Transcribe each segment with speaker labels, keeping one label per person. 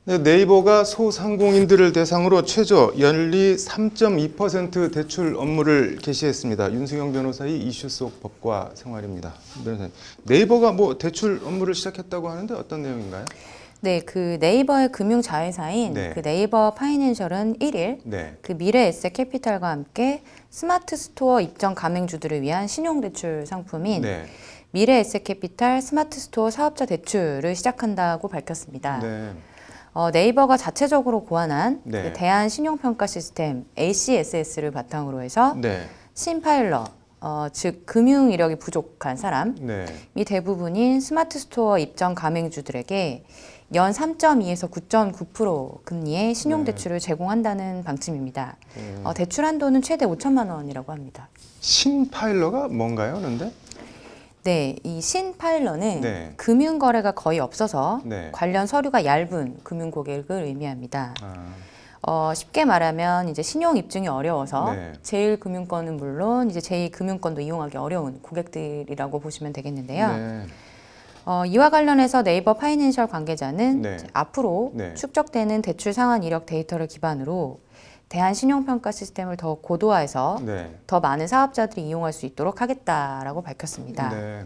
Speaker 1: 네, 네이버가 소상공인들을 대상으로 최저 연리 3.2% 대출 업무를 개시했습니다. 윤승영 변호사의 이슈 속 법과 생활입니다. 변호사님, 네이버가 뭐 대출 업무를 시작했다고 하는데 어떤 내용인가요?
Speaker 2: 네, 그 네이버의 금융 자회사인
Speaker 1: 네.
Speaker 2: 그 네이버 파이낸셜은 1일
Speaker 1: 네.
Speaker 2: 그 미래에셋 캐피탈과 함께 스마트 스토어 입점 가맹주들을 위한 신용대출 상품인
Speaker 1: 네.
Speaker 2: 미래에셋 캐피탈 스마트 스토어 사업자 대출을 시작한다고 밝혔습니다.
Speaker 1: 네.
Speaker 2: 네이버가 자체적으로 고안한
Speaker 1: 네.
Speaker 2: 그 대한 신용평가 시스템 ACSS를 바탕으로 해서
Speaker 1: 네.
Speaker 2: 신파일러, 즉 금융 이력이 부족한 사람이
Speaker 1: 네.
Speaker 2: 대부분인 스마트 스토어 입점 가맹주들에게 연 3.2에서 9.9% 금리의 신용대출을 제공한다는 방침입니다. 대출 한도는 최대 5천만 원이라고 합니다.
Speaker 1: 신파일러가 뭔가요, 그런데?
Speaker 2: 네, 이 신파일러는
Speaker 1: 네.
Speaker 2: 금융거래가 거의 없어서
Speaker 1: 네.
Speaker 2: 관련 서류가 얇은 금융고객을 의미합니다.
Speaker 1: 아,
Speaker 2: 쉽게 말하면 이제 신용 입증이 어려워서
Speaker 1: 네.
Speaker 2: 제1금융권은 물론 이제 제2금융권도 이용하기 어려운 고객들이라고 보시면 되겠는데요.
Speaker 1: 네.
Speaker 2: 이와 관련해서 네이버 파이낸셜 관계자는
Speaker 1: 네.
Speaker 2: 이제 앞으로
Speaker 1: 네.
Speaker 2: 축적되는 대출 상환 이력 데이터를 기반으로 대한 신용평가 시스템을 더 고도화해서
Speaker 1: 네.
Speaker 2: 더 많은 사업자들이 이용할 수 있도록 하겠다라고 밝혔습니다.
Speaker 1: 네.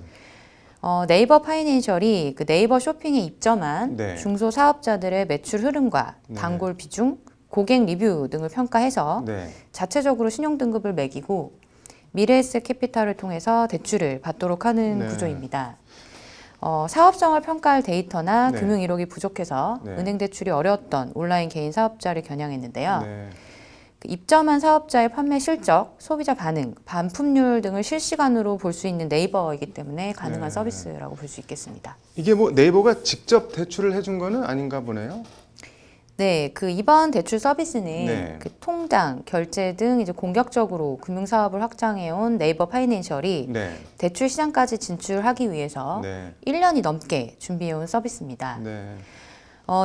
Speaker 2: 네이버 파이낸셜이 그 네이버 쇼핑에 입점한
Speaker 1: 네.
Speaker 2: 중소 사업자들의 매출 흐름과
Speaker 1: 네.
Speaker 2: 단골 비중, 고객 리뷰 등을 평가해서
Speaker 1: 네.
Speaker 2: 자체적으로 신용 등급을 매기고 미래에셋 캐피탈을 통해서 대출을 받도록 하는
Speaker 1: 네.
Speaker 2: 구조입니다. 사업성을 평가할 데이터나
Speaker 1: 네.
Speaker 2: 금융 이력이 부족해서
Speaker 1: 네.
Speaker 2: 은행 대출이 어려웠던 온라인 개인 사업자를 겨냥했는데요.
Speaker 1: 네.
Speaker 2: 그 입점한 사업자의 판매 실적, 소비자 반응, 반품률 등을 실시간으로 볼 수 있는 네이버이기 때문에 가능한
Speaker 1: 네.
Speaker 2: 서비스라고 볼 수 있겠습니다.
Speaker 1: 이게 뭐 네이버가 직접 대출을 해준 거는 아닌가 보네요.
Speaker 2: 네, 그 이번 대출 서비스는
Speaker 1: 네.
Speaker 2: 그 통장, 결제 등 이제 공격적으로 금융 사업을 확장해온 네이버 파이낸셜이
Speaker 1: 네.
Speaker 2: 대출 시장까지 진출하기 위해서
Speaker 1: 네.
Speaker 2: 1년이 넘게 준비해온 서비스입니다.
Speaker 1: 네.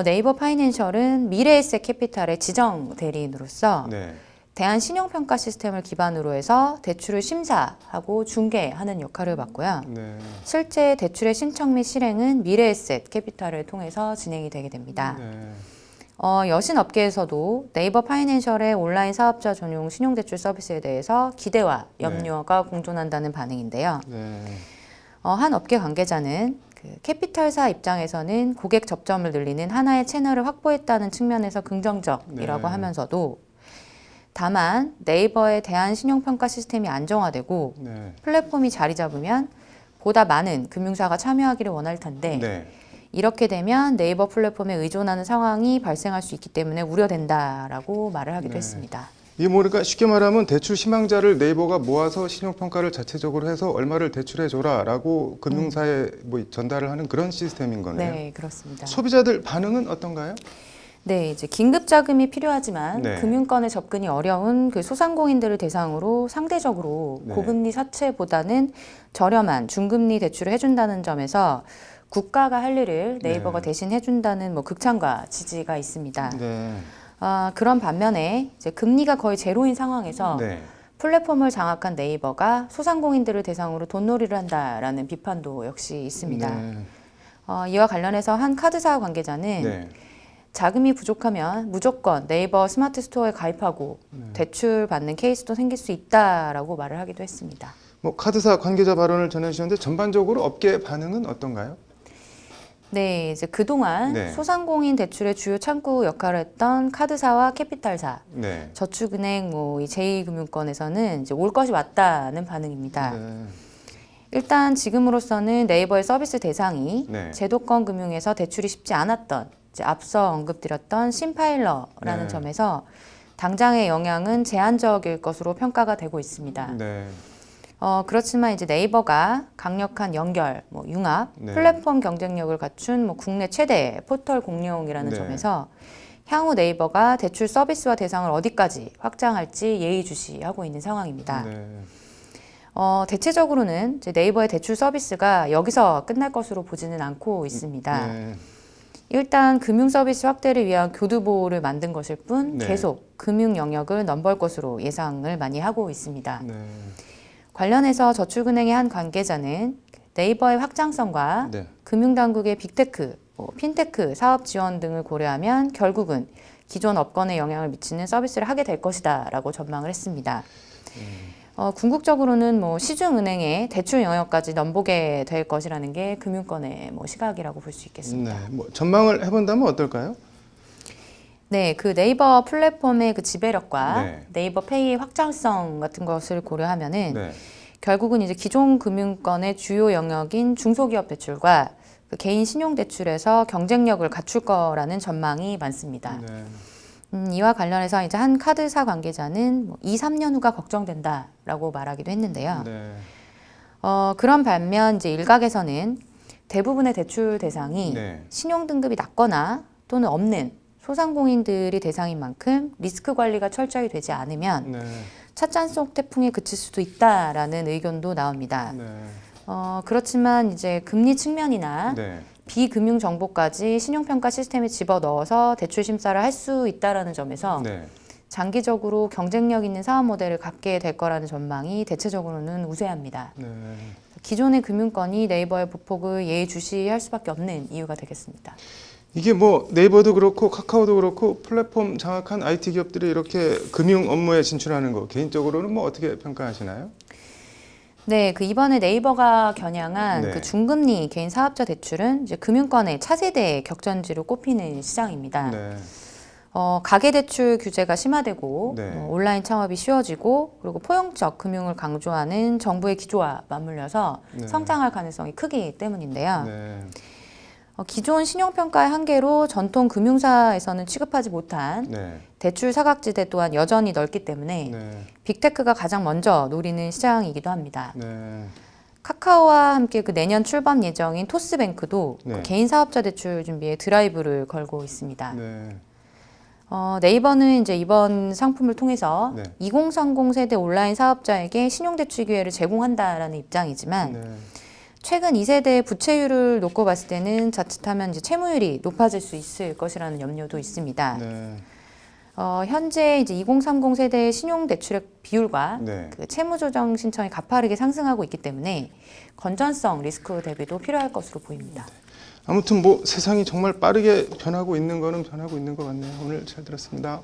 Speaker 2: 네이버 파이낸셜은 미래에셋 캐피탈의 지정 대리인으로서
Speaker 1: 네.
Speaker 2: 대한 신용평가 시스템을 기반으로 해서 대출을 심사하고 중개하는 역할을 맡고요.
Speaker 1: 네.
Speaker 2: 실제 대출의 신청 및 실행은 미래에셋 캐피탈을 통해서 진행이 되게 됩니다.
Speaker 1: 네.
Speaker 2: 여신업계에서도 네이버 파이낸셜의 온라인 사업자 전용 신용대출 서비스에 대해서 기대와 염려가 공존한다는 반응인데요.
Speaker 1: 네.
Speaker 2: 한 업계 관계자는 그 캐피탈사 입장에서는 고객 접점을 늘리는 하나의 채널을 확보했다는 측면에서 긍정적이라고
Speaker 1: 네.
Speaker 2: 하면서도 다만 네이버의 대한 신용평가 시스템이 안정화되고
Speaker 1: 네.
Speaker 2: 플랫폼이 자리 잡으면 보다 많은 금융사가 참여하기를 원할 텐데
Speaker 1: 네.
Speaker 2: 이렇게 되면 네이버 플랫폼에 의존하는 상황이 발생할 수 있기 때문에 우려된다라고 말을 하기도
Speaker 1: 네.
Speaker 2: 했습니다.
Speaker 1: 이게 뭐니까 쉽게 말하면 대출 희망자를 네이버가 모아서 신용평가를 자체적으로 해서 얼마를 대출해줘라라고 금융사에 뭐 전달을 하는 그런 시스템인 거네요.
Speaker 2: 네, 그렇습니다.
Speaker 1: 소비자들 반응은 어떤가요?
Speaker 2: 네, 이제 긴급 자금이 필요하지만
Speaker 1: 네.
Speaker 2: 금융권에 접근이 어려운 그 소상공인들을 대상으로 상대적으로
Speaker 1: 네.
Speaker 2: 고금리 사채보다는 저렴한 중금리 대출을 해준다는 점에서 국가가 할 일을 네이버가
Speaker 1: 네.
Speaker 2: 대신 해준다는 뭐 극찬과 지지가 있습니다.
Speaker 1: 네.
Speaker 2: 그런 반면에 이제 금리가 거의 제로인 상황에서
Speaker 1: 네.
Speaker 2: 플랫폼을 장악한 네이버가 소상공인들을 대상으로 돈놀이를 한다라는 비판도 역시 있습니다.
Speaker 1: 네.
Speaker 2: 이와 관련해서 한 카드사 관계자는
Speaker 1: 네.
Speaker 2: 자금이 부족하면 무조건 네이버 스마트 스토어에 가입하고 대출 받는 케이스도 생길 수 있다라고 말을 하기도 했습니다.
Speaker 1: 뭐 카드사 관계자 발언을 전해주셨는데 전반적으로 업계 반응은 어떤가요?
Speaker 2: 네, 이제 그동안
Speaker 1: 네.
Speaker 2: 소상공인 대출의 주요 창구 역할을 했던 카드사와 캐피탈사,
Speaker 1: 네.
Speaker 2: 저축은행, 뭐 이 제2금융권에서는 이제 올 것이 맞다는 반응입니다.
Speaker 1: 네.
Speaker 2: 일단 지금으로서는 네이버의 서비스 대상이
Speaker 1: 네.
Speaker 2: 제도권 금융에서 대출이 쉽지 않았던 이제 앞서 언급드렸던 신파일러라는
Speaker 1: 네.
Speaker 2: 점에서 당장의 영향은 제한적일 것으로 평가가 되고 있습니다.
Speaker 1: 네.
Speaker 2: 그렇지만 이제 네이버가 강력한 연결, 뭐 융합,
Speaker 1: 네.
Speaker 2: 플랫폼 경쟁력을 갖춘 뭐 국내 최대 포털 공룡이라는
Speaker 1: 네.
Speaker 2: 점에서 향후 네이버가 대출 서비스와 대상을 어디까지 확장할지 예의주시하고 있는 상황입니다.
Speaker 1: 네.
Speaker 2: 대체적으로는 이제 네이버의 대출 서비스가 여기서 끝날 것으로 보지는 않고 있습니다.
Speaker 1: 네.
Speaker 2: 일단 금융 서비스 확대를 위한 교두 보호를 만든 것일 뿐
Speaker 1: 네.
Speaker 2: 계속 금융 영역을 넘볼 것으로 예상을 많이 하고 있습니다.
Speaker 1: 네.
Speaker 2: 관련해서 저축은행의 한 관계자는 네이버의 확장성과
Speaker 1: 네.
Speaker 2: 금융당국의 빅테크 뭐 핀테크, 사업 지원 등을 고려하면 결국은 기존 업권에 영향을 미치는 서비스를 하게 될 것이다라고 전망을 했습니다. 궁극적으로는 뭐 시중은행의 대출 영역까지 넘보게 될 것이라는 게 금융권의 뭐 시각이라고 볼 수 있겠습니다.
Speaker 1: 네, 뭐 전망을 해본다면 어떨까요?
Speaker 2: 네, 그 네이버 플랫폼의 그 지배력과
Speaker 1: 네.
Speaker 2: 네이버 페이의 확장성 같은 것을 고려하면은
Speaker 1: 네.
Speaker 2: 결국은 이제 기존 금융권의 주요 영역인 중소기업 대출과 그 개인 신용 대출에서 경쟁력을 갖출 거라는 전망이 많습니다.
Speaker 1: 네.
Speaker 2: 이와 관련해서 이제 한 카드사 관계자는 뭐 2, 3년 후가 걱정된다라고 말하기도 했는데요.
Speaker 1: 네.
Speaker 2: 그런 반면 이제 일각에서는 대부분의 대출 대상이
Speaker 1: 네.
Speaker 2: 신용 등급이 낮거나 또는 없는 소상공인들이 대상인 만큼 리스크 관리가 철저히 되지 않으면
Speaker 1: 네.
Speaker 2: 찻잔 속 태풍에 그칠 수도 있다라는 의견도 나옵니다.
Speaker 1: 네.
Speaker 2: 그렇지만 이제 금리 측면이나
Speaker 1: 네.
Speaker 2: 비금융 정보까지 신용평가 시스템에 집어넣어서 대출 심사를 할 수 있다라는 점에서
Speaker 1: 네.
Speaker 2: 장기적으로 경쟁력 있는 사업 모델을 갖게 될 거라는 전망이 대체적으로는 우세합니다.
Speaker 1: 네.
Speaker 2: 기존의 금융권이 네이버의 보폭을 예의주시할 수밖에 없는 이유가 되겠습니다.
Speaker 1: 이게 뭐 네이버도 그렇고 카카오도 그렇고 플랫폼 장악한 IT 기업들이 이렇게 금융 업무에 진출하는 거 개인적으로는 뭐 어떻게 평가하시나요?
Speaker 2: 네, 그 이번에 네이버가 겨냥한
Speaker 1: 네.
Speaker 2: 그 중금리 개인 사업자 대출은 이제 금융권의 차세대 격전지로 꼽히는 시장입니다.
Speaker 1: 네.
Speaker 2: 가계대출 규제가 심화되고
Speaker 1: 네.
Speaker 2: 온라인 창업이 쉬워지고 그리고 포용적 금융을 강조하는 정부의 기조와 맞물려서
Speaker 1: 네.
Speaker 2: 성장할 가능성이 크기 때문인데요.
Speaker 1: 네.
Speaker 2: 기존 신용평가의 한계로 전통 금융사에서는 취급하지 못한
Speaker 1: 네.
Speaker 2: 대출 사각지대 또한 여전히 넓기 때문에
Speaker 1: 네.
Speaker 2: 빅테크가 가장 먼저 노리는 시장이기도 합니다.
Speaker 1: 네.
Speaker 2: 카카오와 함께 그 내년 출범 예정인 토스뱅크도
Speaker 1: 네.
Speaker 2: 그 개인 사업자 대출 준비에 드라이브를 걸고 있습니다.
Speaker 1: 네.
Speaker 2: 네이버는 이제 이번 상품을 통해서
Speaker 1: 네.
Speaker 2: 2030 세대 온라인 사업자에게 신용대출 기회를 제공한다라는 입장이지만
Speaker 1: 네.
Speaker 2: 최근 2세대의 부채율을 놓고 봤을 때는 자칫하면 이제 채무율이 높아질 수 있을 것이라는 염려도 있습니다.
Speaker 1: 네.
Speaker 2: 현재 이제 2030 세대의 신용대출의 비율과
Speaker 1: 네.
Speaker 2: 그 채무조정 신청이 가파르게 상승하고 있기 때문에 건전성 리스크 대비도 필요할 것으로 보입니다.
Speaker 1: 아무튼 뭐 세상이 정말 빠르게 변하고 있는 거는 변하고 있는 것 같네요. 오늘 잘 들었습니다.